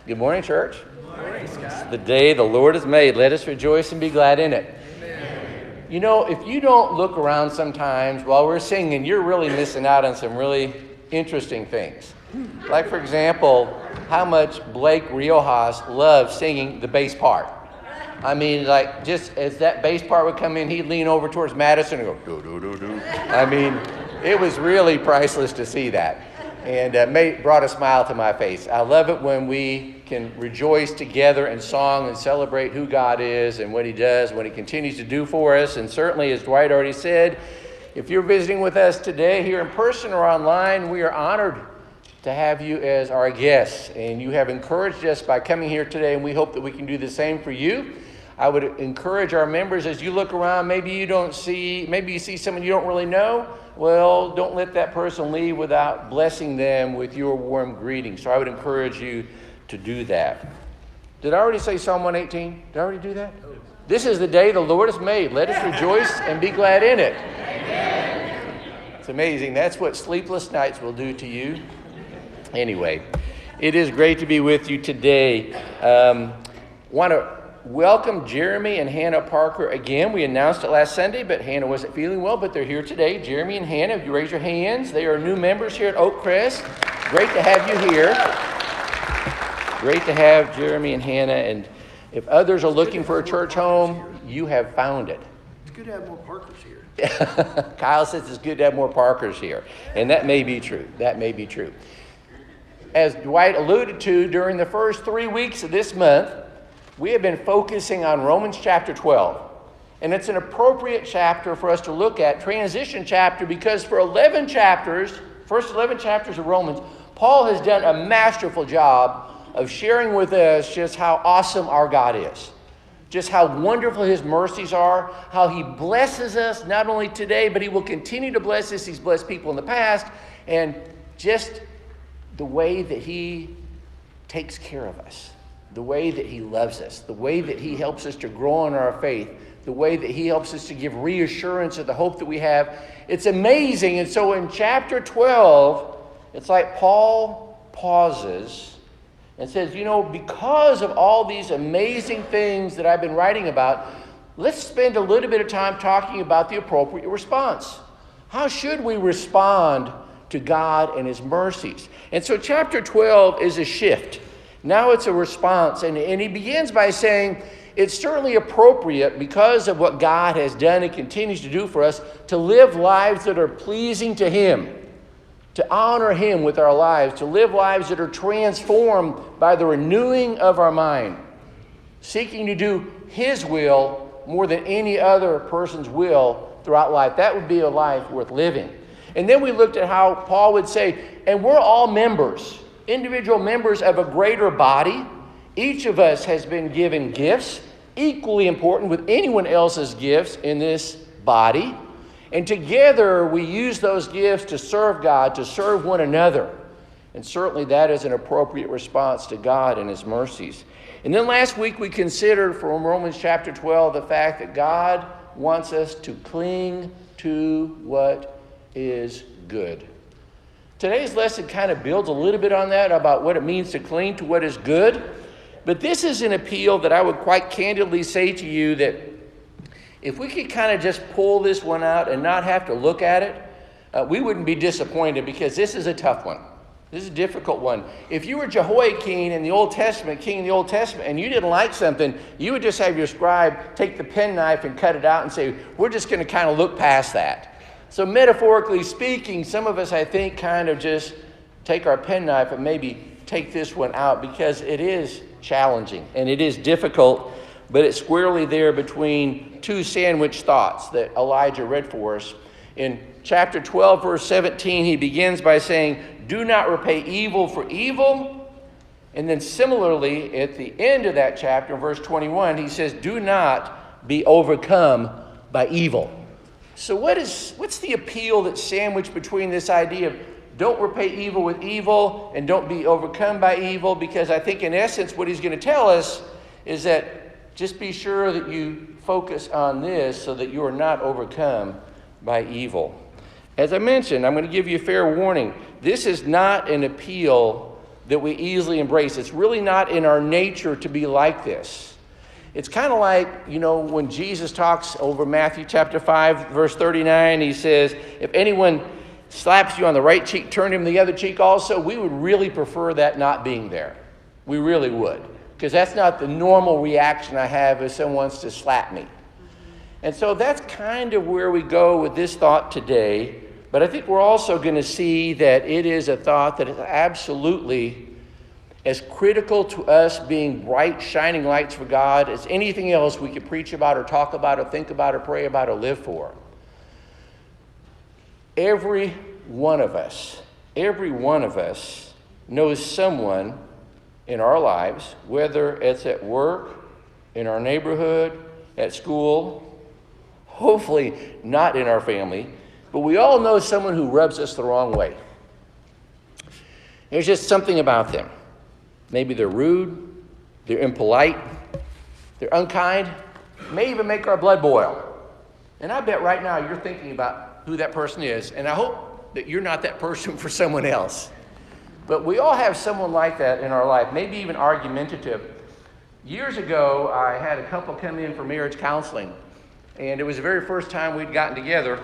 Good morning, church. Good morning, Scott. It's the day the Lord has made. Let us rejoice and be glad in it. Amen. You know, if you don't look around sometimes while we're singing, you're really missing out on some really interesting things. Like, for example, how much Blake Riojas loves singing the bass part. I mean, like, just as that bass part would come in, he'd lean over towards Madison and go, do-do-do-do. I mean, it was really priceless to see that. And brought a smile to my face. I love it when we can rejoice together in song and celebrate who God is and what he does, what he continues to do for us. And certainly, as Dwight already said, if you're visiting with us today here in person or online, we are honored to have you as our guests. And you have encouraged us by coming here today, and we hope that we can do the same for you. I would encourage our members, as you look around, maybe you see someone you don't really know. Well, don't let that person leave without blessing them with your warm greeting. So I would encourage you to do that. Did I already say Psalm 118? Did I already do that? This is the day the Lord has made. Let us rejoice and be glad in it. Amen. It's amazing. That's what sleepless nights will do to you. Anyway, it is great to be with you today. Want to welcome Jeremy and Hannah Parker again. We announced it last Sunday, but Hannah wasn't feeling well, but they're here today. Jeremy and Hannah, if you raise your hands, they are new members here at Oak Crest. Great to have you here. Great to have Jeremy and Hannah. And if others are looking for a church home, you have found it. It's good to have more Parkers here. Kyle says it's good to have more Parkers here. And that may be true. That may be true. As Dwight alluded to, during the first 3 weeks of this month, we have been focusing on Romans chapter 12. And it's an appropriate chapter for us to look at, transition chapter, because for 11 chapters, first 11 chapters of Romans, Paul has done a masterful job of sharing with us just how awesome our God is. Just how wonderful his mercies are, how he blesses us not only today, but he will continue to bless us. He's blessed people in the past, and just the way that he takes care of us. The way that he loves us, the way that he helps us to grow in our faith, the way that he helps us to give reassurance of the hope that we have. It's amazing. And so in chapter 12, it's like Paul pauses and says, you know, because of all these amazing things that I've been writing about, let's spend a little bit of time talking about the appropriate response. How should we respond to God and his mercies? And so chapter 12 is a shift. Now it's a response, and he begins by saying it's certainly appropriate because of what God has done and continues to do for us to live lives that are pleasing to him, to honor him with our lives, to live lives that are transformed by the renewing of our mind, seeking to do his will more than any other person's will throughout life. That would be a life worth living. And then we looked at how Paul would say, and we're all members, individual members of a greater body. Each of us has been given gifts, equally important with anyone else's gifts in this body. And together we use those gifts to serve God, to serve one another. And certainly that is an appropriate response to God and his mercies. And then last week we considered from Romans chapter 12 the fact that God wants us to cling to what is good. Today's lesson kind of builds a little bit on that, about what it means to cling to what is good. But this is an appeal that I would quite candidly say to you that if we could kind of just pull this one out and not have to look at it, we wouldn't be disappointed, because this is a tough one. This is a difficult one. If you were Jehoiakim in the Old Testament, king in the Old Testament, and you didn't like something, you would just have your scribe take the penknife and cut it out and say, we're just going to kind of look past that. So metaphorically speaking, some of us, I think, kind of just take our penknife and maybe take this one out, because it is challenging and it is difficult, but it's squarely there between two sandwich thoughts that Elijah read for us. In chapter 12, verse 17, he begins by saying, do not repay evil for evil. And then similarly, at the end of that chapter, verse 21, he says, do not be overcome by evil. So what's the appeal that's sandwiched between this idea of don't repay evil with evil and don't be overcome by evil? Because I think in essence what he's going to tell us is that just be sure that you focus on this so that you are not overcome by evil. As I mentioned, I'm going to give you a fair warning. This is not an appeal that we easily embrace. It's really not in our nature to be like this. It's kind of like, when Jesus talks over Matthew chapter 5, verse 39, he says, if anyone slaps you on the right cheek, turn him the other cheek also. We would really prefer that not being there. We really would. Because that's not the normal reaction I have if someone wants to slap me. And so that's kind of where we go with this thought today. But I think we're also going to see that it is a thought that is absolutely as critical to us being bright, shining lights for God as anything else we could preach about or talk about or think about or pray about or live for. Every one of us knows someone in our lives, whether it's at work, in our neighborhood, at school, hopefully not in our family, but we all know someone who rubs us the wrong way. There's just something about them. Maybe they're rude, they're impolite, they're unkind, may even make our blood boil. And I bet right now you're thinking about who that person is, and I hope that you're not that person for someone else. But we all have someone like that in our life, maybe even argumentative. Years ago, I had a couple come in for marriage counseling, and it was the very first time we'd gotten together.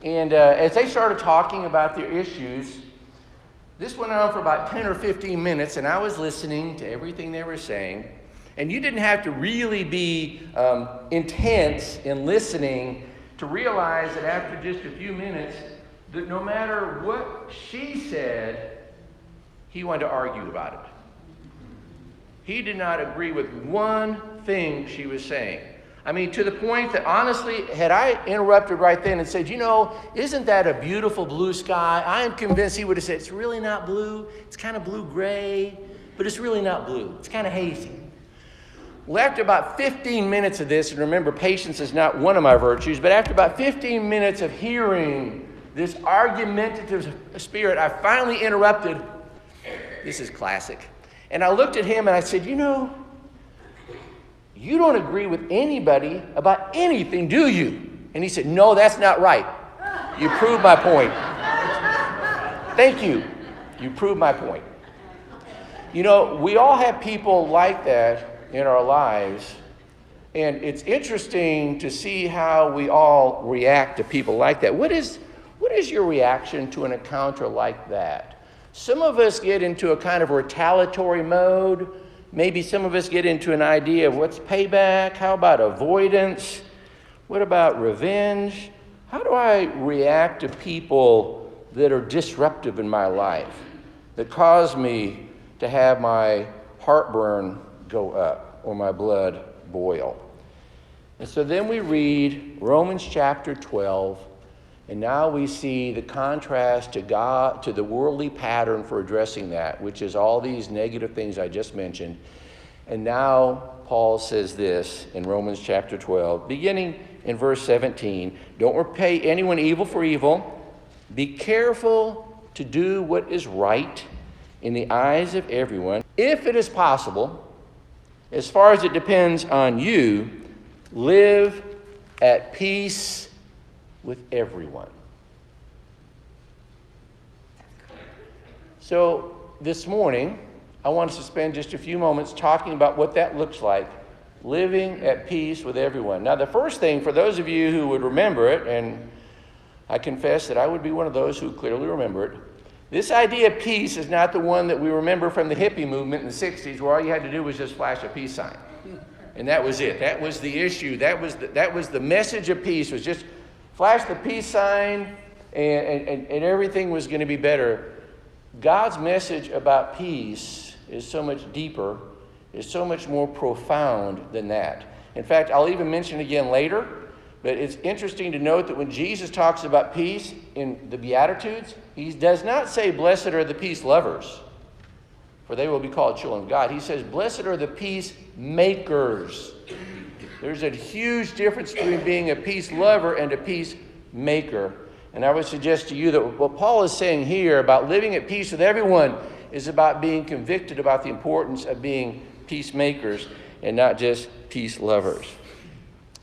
And as they started talking about their issues, this went on for about 10 or 15 minutes, and I was listening to everything they were saying. And you didn't have to really be intense in listening to realize that after just a few minutes, that no matter what she said, he wanted to argue about it. He did not agree with one thing she was saying. I mean, to the point that honestly, had I interrupted right then and said, isn't that a beautiful blue sky? I am convinced he would have said, it's really not blue. It's kind of blue-gray, but it's really not blue. It's kind of hazy. Well, after about 15 minutes of this, and remember, patience is not one of my virtues, but after about 15 minutes of hearing this argumentative spirit, I finally interrupted. This is classic. And I looked at him and I said, you don't agree with anybody about anything, do you? And he said, no, that's not right. You proved my point. Thank you. You proved my point. We all have people like that in our lives. And it's interesting to see how we all react to people like that. What is your reaction to an encounter like that? Some of us get into a kind of retaliatory mode. Maybe some of us get into an idea of what's payback? How about avoidance? What about revenge? How do I react to people that are disruptive in my life, that cause me to have my heartburn go up or my blood boil? And so then we read Romans chapter 12, and now we see the contrast to God, to the worldly pattern for addressing that, which is all these negative things I just mentioned. And now Paul says this in Romans chapter 12, beginning in verse 17, don't repay anyone evil for evil. Be careful to do what is right in the eyes of everyone. If it is possible, as far as it depends on you, live at peace with everyone. So this morning, I want us to spend just a few moments talking about what that looks like, living at peace with everyone. Now, the first thing, for those of you who would remember it, and I confess that I would be one of those who clearly remember it, this idea of peace is not the one that we remember from the hippie movement in the 60s, where all you had to do was just flash a peace sign. And that was it. That was the issue. That was the message of peace, was just flash the peace sign and everything was going to be better. God's message about peace is so much deeper, is so much more profound than that. In fact, I'll even mention again later, but it's interesting to note that when Jesus talks about peace in the Beatitudes, he does not say, blessed are the peace lovers, for they will be called children of God. He says, blessed are the peacemakers. There's a huge difference between being a peace lover and a peacemaker. And I would suggest to you that what Paul is saying here about living at peace with everyone is about being convicted about the importance of being peacemakers and not just peace lovers.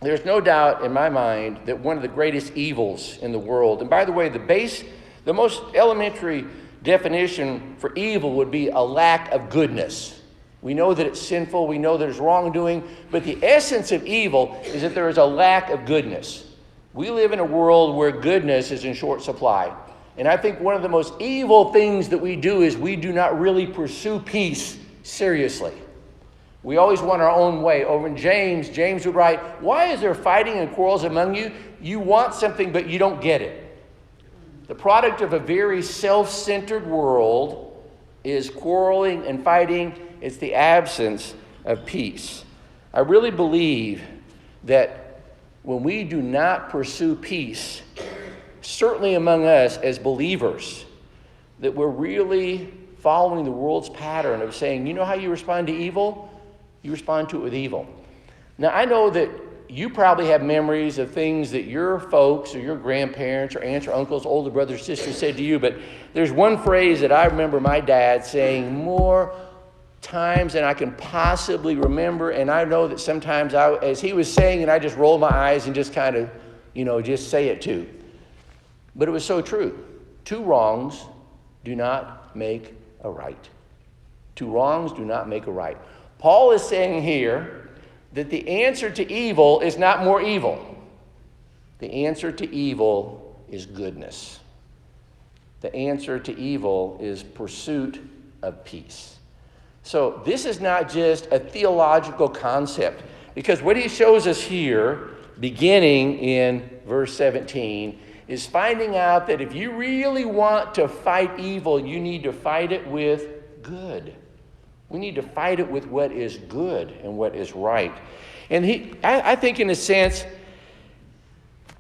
There's no doubt in my mind that one of the greatest evils in the world, and by the way, the most elementary definition for evil would be a lack of goodness. We know that it's sinful, we know there's wrongdoing, but the essence of evil is that there is a lack of goodness. We live in a world where goodness is in short supply. And I think one of the most evil things that we do is we do not really pursue peace seriously. We always want our own way. Over in James would write, "Why is there fighting and quarrels among you? You want something, but you don't get it." The product of a very self-centered world is quarreling and fighting. It's the absence of peace. I really believe that when we do not pursue peace, certainly among us as believers, that we're really following the world's pattern of saying, you know how you respond to evil? You respond to it with evil. Now, I know that you probably have memories of things that your folks or your grandparents or aunts or uncles, older brothers, sisters said to you, but there's one phrase that I remember my dad saying more times than I can possibly remember, and I know that sometimes as he was saying it, I just rolled my eyes and just kind of, just say it too. But it was so true. Two wrongs do not make a right. Two wrongs do not make a right. Paul is saying here that the answer to evil is not more evil. The answer to evil is goodness. The answer to evil is pursuit of peace. So this is not just a theological concept, because what he shows us here, beginning in verse 17, is finding out that if you really want to fight evil, you need to fight it with good. We need to fight it with what is good and what is right. And I think in a sense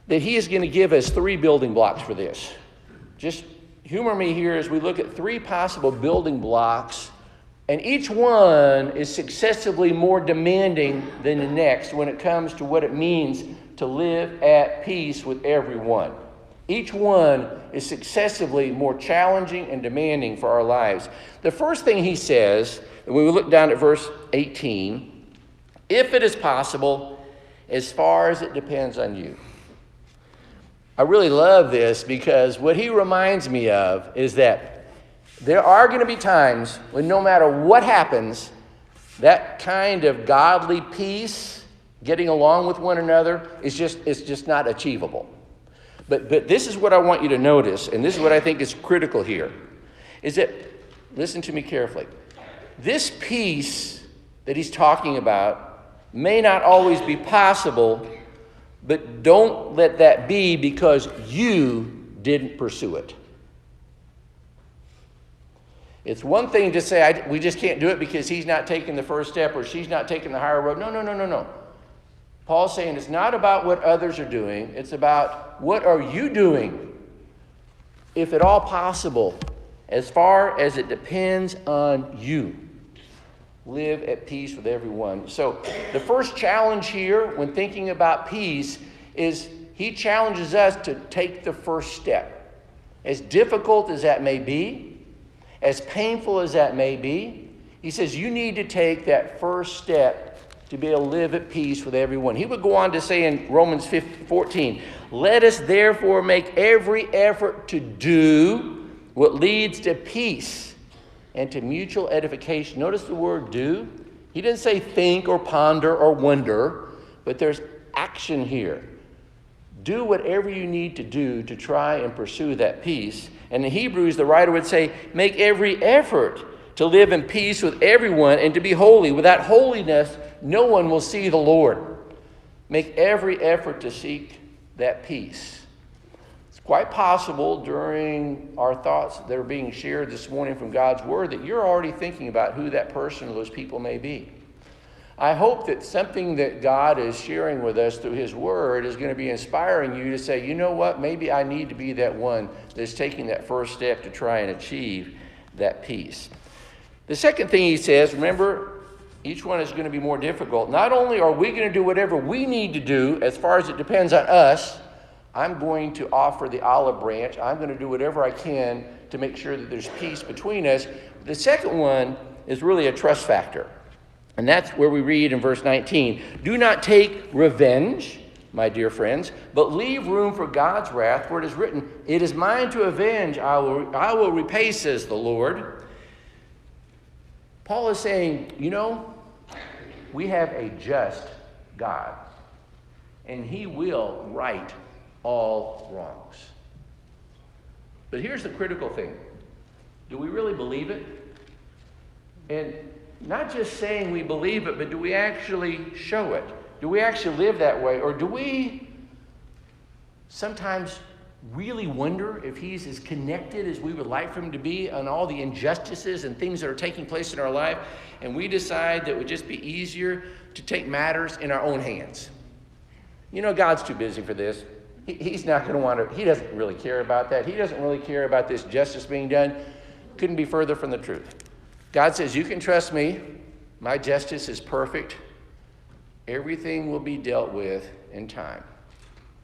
that he is going to give us 3 building blocks for this. Just humor me here as we look at 3 possible building blocks, and each one is successively more demanding than the next when it comes to what it means to live at peace with everyone. Each one is successively more challenging and demanding for our lives. The first thing he says, and when we look down at verse 18, if it is possible, as far as it depends on you. I really love this because what he reminds me of is that there are going to be times when no matter what happens, that kind of godly peace, getting along with one another, it's just not achievable. But this is what I want you to notice, and this is what I think is critical here, is that, listen to me carefully, this peace that he's talking about may not always be possible, but don't let that be because you didn't pursue it. It's one thing to say, we just can't do it because he's not taking the first step or she's not taking the higher road. No. Paul's saying it's not about what others are doing. It's about what are you doing, if at all possible, as far as it depends on you. Live at peace with everyone. So the first challenge here when thinking about peace is he challenges us to take the first step. As difficult as that may be, as painful as that may be, he says you need to take that first step to be able to live at peace with everyone. He would go on to say in Romans 14, let us therefore make every effort to do what leads to peace and to mutual edification. Notice the word do. He didn't say think or ponder or wonder, but there's action here. Do whatever you need to do to try and pursue that peace. And in Hebrews, the writer would say, make every effort to live in peace with everyone and to be holy. Without holiness, no one will see the Lord. Make every effort to seek that peace. It's quite possible during our thoughts that are being shared this morning from God's Word that you're already thinking about who that person or those people may be. I hope that something that God is sharing with us through His Word is going to be inspiring you to say, you know what, maybe I need to be that one that's taking that first step to try and achieve that peace. The second thing he says, remember, each one is going to be more difficult. Not only are we going to do whatever we need to do as far as it depends on us, I'm going to offer the olive branch. I'm going to do whatever I can to make sure that there's peace between us. The second one is really a trust factor. And that's where we read in verse 19, do not take revenge, my dear friends, but leave room for God's wrath, for it is written, "It is mine to avenge, I will repay, says the Lord." Paul is saying, we have a just God, and he will right all wrongs. But here's the critical thing. Do we really believe it? And not just saying we believe it, but do we actually show it? Do we actually live that way? Or do we sometimes really wonder if he's as connected as we would like for him to be on all the injustices and things that are taking place in our life, and we decide that it would just be easier to take matters in our own hands? God's too busy for this. He's not going to want to, he doesn't really care about that. He doesn't really care about this justice being done. Couldn't be further from the truth. God says, you can trust me. My justice is perfect. Everything will be dealt with in time.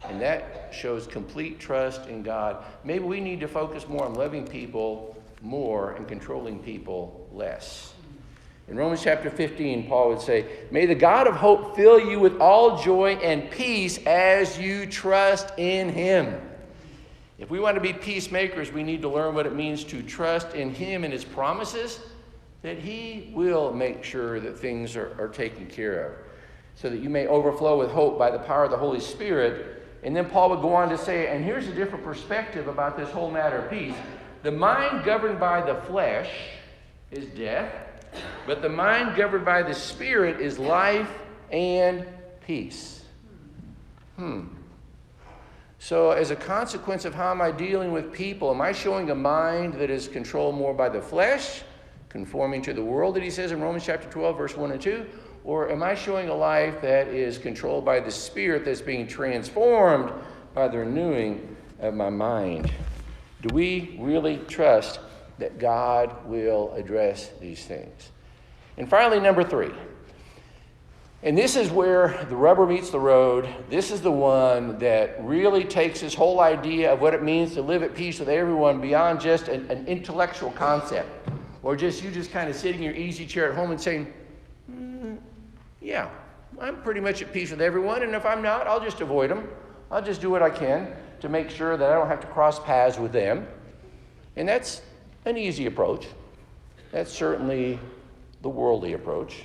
And that shows complete trust in God. Maybe we need to focus more on loving people more and controlling people less. In Romans chapter 15, Paul would say, "May the God of hope fill you with all joy and peace as you trust in him." If we want to be peacemakers, we need to learn what it means to trust in him and his promises, that he will make sure that things are taken care of, so that you may overflow with hope by the power of the Holy Spirit. And then Paul would go on to say, and here's a different perspective about this whole matter of peace. The mind governed by the flesh is death, but the mind governed by the Spirit is life and peace. So as a consequence of how am I dealing with people, am I showing a mind that is controlled more by the flesh, conforming to the world that he says in Romans chapter 12, verse 1 and 2? Or am I showing a life that is controlled by the Spirit that's being transformed by the renewing of my mind? Do we really trust that God will address these things? And finally, number 3. And this is where the rubber meets the road. This is the one that really takes this whole idea of what it means to live at peace with everyone beyond just an intellectual concept. Or you just kind of sitting in your easy chair at home and saying, yeah, I'm pretty much at peace with everyone, and if I'm not, I'll just avoid them. I'll just do what I can to make sure that I don't have to cross paths with them. And that's an easy approach. That's certainly the worldly approach.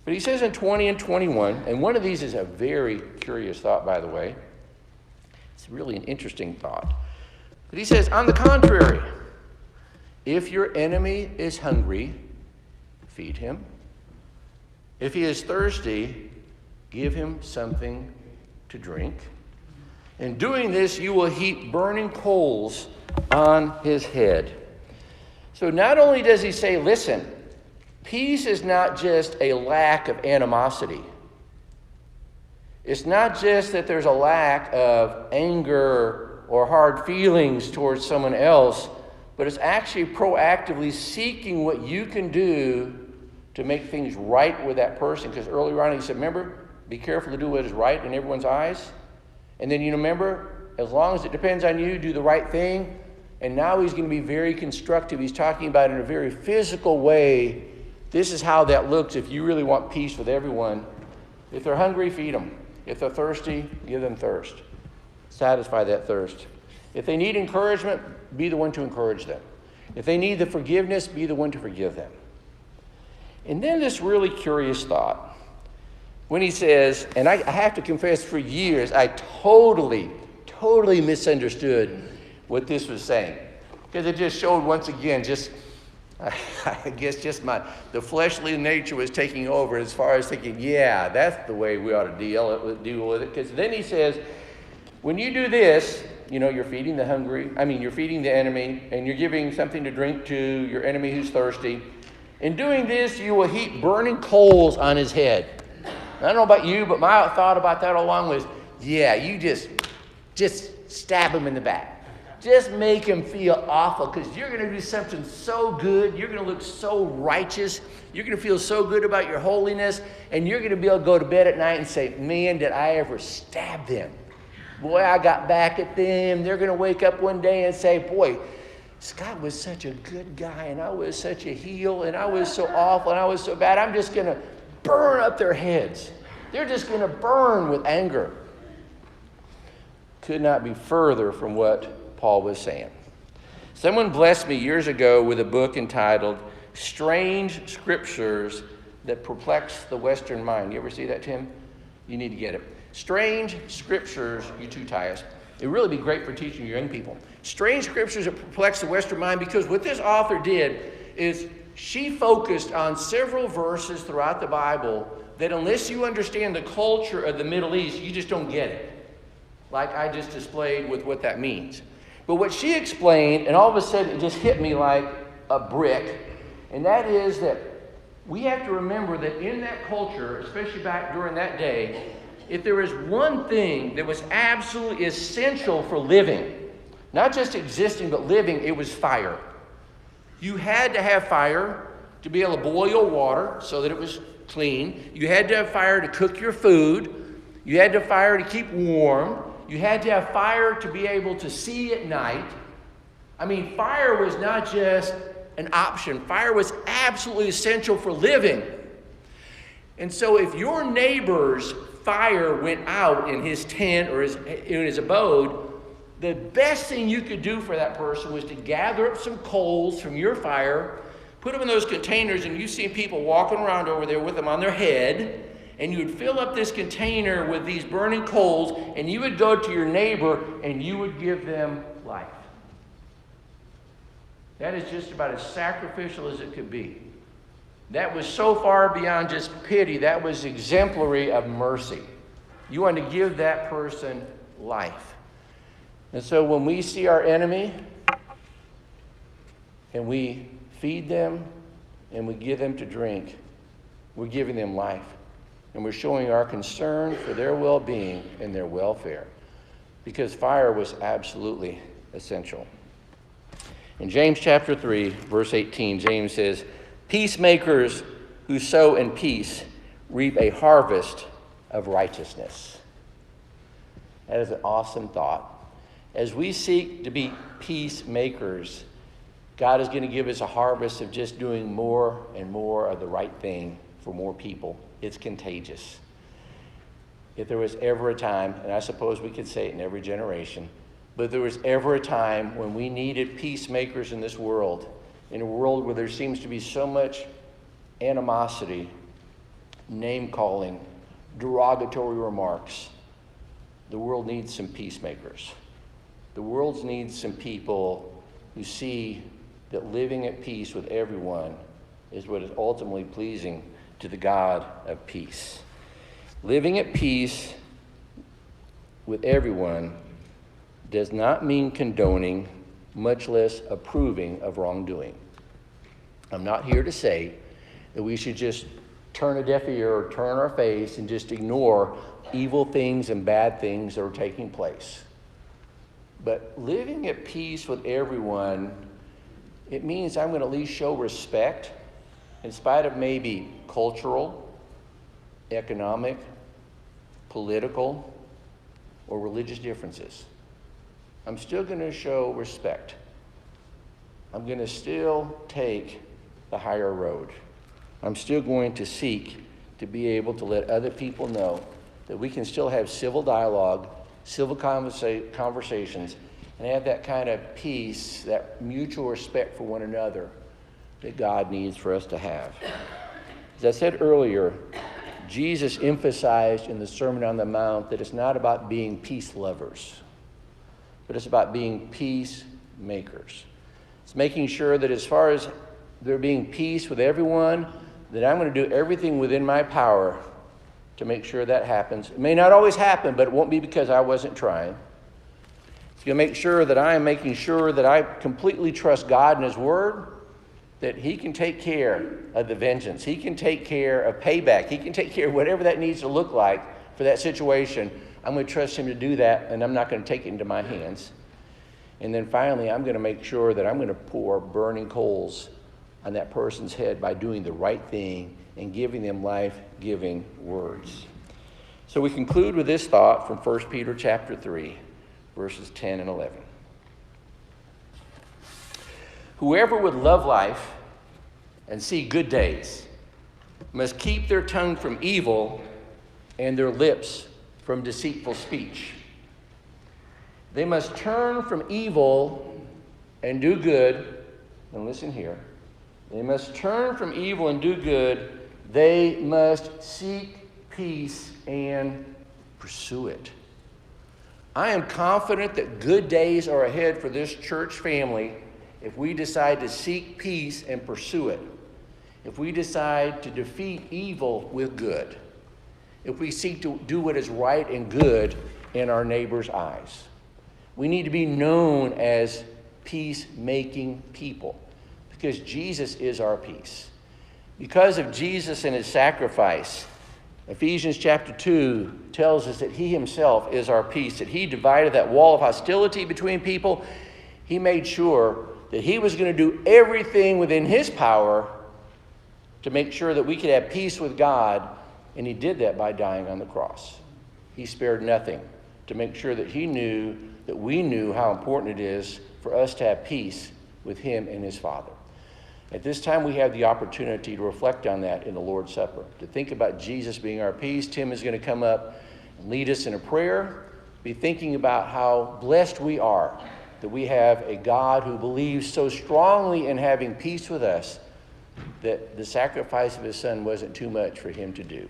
But he says in 20 and 21, and one of these is a very curious thought, by the way. It's really an interesting thought. But he says, on the contrary, if your enemy is hungry, feed him. If he is thirsty, give him something to drink. In doing this, you will heap burning coals on his head. So not only does he say, listen, peace is not just a lack of animosity. It's not just that there's a lack of anger or hard feelings towards someone else, but it's actually proactively seeking what you can do to make things right with that person. Because earlier on he said, remember, be careful to do what is right in everyone's eyes. And then remember, as long as it depends on you, do the right thing. And now he's going to be very constructive. He's talking about in a very physical way. This is how that looks if you really want peace with everyone. If they're hungry, feed them. If they're thirsty, give them thirst. Satisfy that thirst. If they need encouragement, be the one to encourage them. If they need the forgiveness, be the one to forgive them. And then this really curious thought, when he says, and I have to confess for years, I totally misunderstood what this was saying. Because it just showed once again, I guess the fleshly nature was taking over as far as thinking, yeah, that's the way we ought to deal with it. Because then he says, when you do this, you're feeding you're feeding the enemy, and you're giving something to drink to your enemy who's thirsty. In doing this, you will heap burning coals on his head. I don't know about you, but my thought about that all along was, yeah, you just stab him in the back. Just make him feel awful, because you're going to do something so good. You're going to look so righteous. You're going to feel so good about your holiness, and you're going to be able to go to bed at night and say, man, did I ever stab them? Boy, I got back at them. They're going to wake up one day and say, boy, Scott was such a good guy, and I was such a heel, and I was so awful, and I was so bad. I'm just going to burn up their heads. They're just going to burn with anger. could not be further from what Paul was saying. Someone blessed me years ago with a book entitled Strange Scriptures That Perplex the Western Mind. You ever see that, Tim? You need to get it. Strange Scriptures, you too, Tyus. It would really be great for teaching your young people. Strange Scriptures That Perplex the Western Mind, because what this author did is she focused on several verses throughout the Bible that unless you understand the culture of the Middle East, you just don't get it. Like I just displayed with what that means. But what she explained, and all of a sudden it just hit me like a brick, and that is that we have to remember that in that culture, especially back during that day, if there was one thing that was absolutely essential for living, not just existing but living, it was fire. You had to have fire to be able to boil water so that it was clean. You had to have fire to cook your food. You had to have fire to keep warm. You had to have fire to be able to see at night. I mean, fire was not just an option. Fire was absolutely essential for living. And so if your neighbor's fire went out in his tent or in his abode, the best thing you could do for that person was to gather up some coals from your fire, put them in those containers, and you see people walking around over there with them on their head, and you would fill up this container with these burning coals, and you would go to your neighbor and you would give them life. That is just about as sacrificial as it could be. That was so far beyond just pity. That was exemplary of mercy. You want to give that person life. And so when we see our enemy and we feed them and we give them to drink, we're giving them life. And we're showing our concern for their well-being and their welfare, because fire was absolutely essential. In James chapter 3, verse 18, James says, "Peacemakers who sow in peace reap a harvest of righteousness." That is an awesome thought. As we seek to be peacemakers, God is going to give us a harvest of just doing more and more of the right thing for more people. It's contagious. If there was ever a time, and I suppose we could say it in every generation, but if there was ever a time when we needed peacemakers in this world, in a world where there seems to be so much animosity, name-calling, derogatory remarks, the world needs some peacemakers. The world needs some people who see that living at peace with everyone is what is ultimately pleasing to the God of peace. Living at peace with everyone does not mean condoning, much less approving of wrongdoing. I'm not here to say that we should just turn a deaf ear or turn our face and just ignore evil things and bad things that are taking place. But living at peace with everyone, it means I'm going to at least show respect in spite of maybe cultural, economic, political, or religious differences. I'm still going to show respect. I'm going to still take the higher road. I'm still going to seek to be able to let other people know that we can still have civil dialogue, civil conversations, and have that kind of peace, that mutual respect for one another that God needs for us to have. As I said earlier, Jesus emphasized in the Sermon on the Mount that it's not about being peace lovers, but it's about being peacemakers. It's making sure that as far as there being peace with everyone, that I'm going to do everything within my power to make sure that happens. It may not always happen, but it won't be because I wasn't trying. It's going to make sure that I am making sure that I completely trust God and His Word, that He can take care of the vengeance. He can take care of payback. He can take care of whatever that needs to look like for that situation. I'm going to trust Him to do that, and I'm not going to take it into my hands. And then finally, I'm going to make sure that I'm going to pour burning coals on that person's head by doing the right thing and giving them life-giving words. So we conclude with this thought from 1 Peter chapter 3, verses 10 and 11. Whoever would love life and see good days must keep their tongue from evil and their lips from deceitful speech. They must turn from evil and do good. And listen here. They must turn from evil and do good. They must seek peace and pursue it. I am confident that good days are ahead for this church family if we decide to seek peace and pursue it. If we decide to defeat evil with good. If we seek to do what is right and good in our neighbor's eyes. We need to be known as peacemaking people because Jesus is our peace. Because of Jesus and his sacrifice, Ephesians chapter 2 tells us that he himself is our peace, that he divided that wall of hostility between people. He made sure that he was going to do everything within his power to make sure that we could have peace with God, and he did that by dying on the cross. He spared nothing to make sure that he knew that we knew how important it is for us to have peace with him and his Father. At this time, we have the opportunity to reflect on that in the Lord's Supper, to think about Jesus being our peace. Tim is going to come up and lead us in a prayer, be thinking about how blessed we are that we have a God who believes so strongly in having peace with us that the sacrifice of his son wasn't too much for him to do.